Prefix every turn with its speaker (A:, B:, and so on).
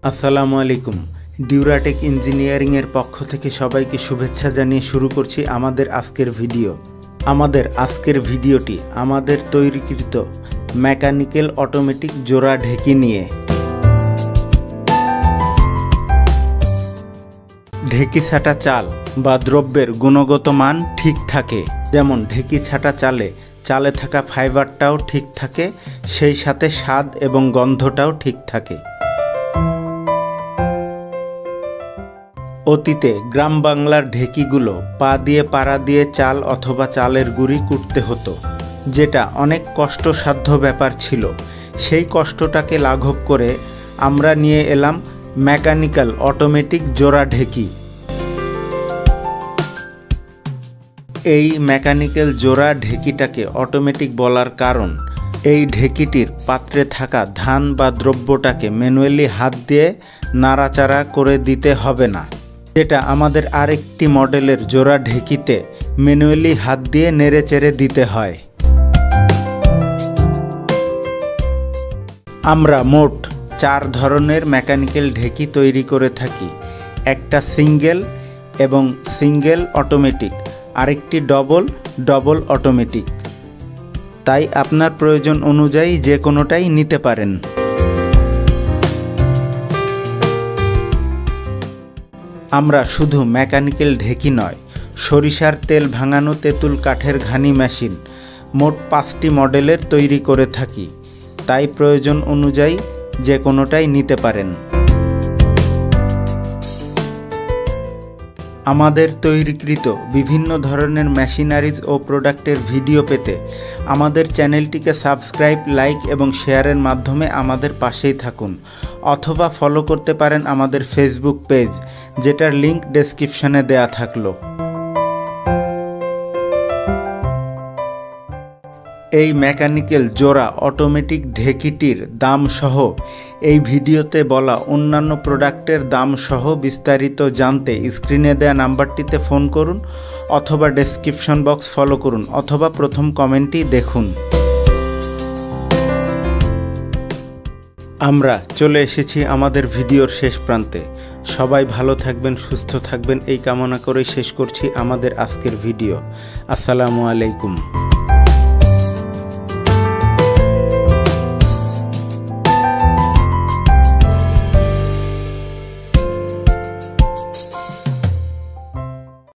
A: আসসালামু আলাইকুম। ডিউরাটেক ইঞ্জিনিয়ারিং এর পক্ষ থেকে সবাইকে শুভেচ্ছা জানিয়ে শুরু করছি আমাদের আজকের ভিডিও। আমাদের আজকের ভিডিওটি আমাদের তৈরিকৃত মেকানিক্যাল অটোমেটিক জোড়া ঢেকি নিয়ে। ঢেকি ছাটা চাল বা দ্রব্যের গুণগত মান ঠিক থাকে, যেমন ঢেকি ছাটা চালে থাকা ফাইবারটাও ঠিক থাকে, সেই সাথে স্বাদ এবং গন্ধটাও ঠিক থাকে। অতীতে গ্রাম বাংলার ঢেকিগুলো পা দিয়ে পাড়া দিয়ে চাল অথবা চালের গুঁড়ি কুটতে হতো, যেটা অনেক কষ্টসাধ্য ব্যাপার ছিল। সেই কষ্টটাকে লাঘব করে আমরা নিয়ে এলাম মেকানিক্যাল অটোমেটিক জোড়া ঢেকি। এই মেকানিক্যাল জোড়া ঢেকিটাকে অটোমেটিক বলার কারণ, এই ঢেকিটির পাত্রে থাকা ধান বা দ্রব্যটাকে ম্যানুয়ালি হাত দিয়ে নাড়াচাড়া করে দিতে হবে না, যেটা আমাদের আরেকটি মডেলের জোড়া ঢেকিতে ম্যানুয়ালি হাত দিয়ে নেড়েচেড়ে দিতে হয়। আমরা মোট 4 ধরনের মেকানিক্যাল ঢেকি তৈরি করে থাকি। একটা সিঙ্গেল অটোমেটিক, আরেকটি ডবল অটোমেটিক। তাই আপনার প্রয়োজন অনুযায়ী যে কোনোটাই নিতে পারেন। আমরা শুধু মেকানিক্যাল ঢেকি নয়, সরিষার তেল ভাঙানো তেঁতুল কাঠের ঘানি মেশিন মোট 5টি মডেলের তৈরি করে থাকি। তাই প্রয়োজন অনুযায়ী যে কোনোটাই নিতে পারেন। আমাদের তৈরিকৃত বিভিন্ন ধরনের মেশিনারিজ ও প্রোডাক্টের ভিডিও পেতে আমাদের চ্যানেলটিকে সাবস্ক্রাইব, লাইক এবং শেয়ারের মাধ্যমে আমাদের পাশেই থাকুন, অথবা ফলো করতে পারেন আমাদের ফেসবুক পেজ, যেটার লিংক ডেসক্রিপশনে দেয়া থাকলো। এই মেকানিক্যাল জোড়া অটোমেটিক ঢেকিটির দাম সহ এই ভিডিওতে বলা অন্যান্য প্রোডাক্টের দাম সহ বিস্তারিত জানতে স্ক্রিনে দেয়া নাম্বারটিতে ফোন করুন, অথবা ডেসক্রিপশন বক্স ফলো করুন, অথবা প্রথম কমেন্টই দেখুন। আমরা চলে এসেছি আমাদের ভিডিওর শেষ প্রান্তে। সবাই ভালো থাকবেন, সুস্থ থাকবেন এই কামনা করে শেষ করছি আমাদের আজকের ভিডিও। আসসালামু আলাইকুম।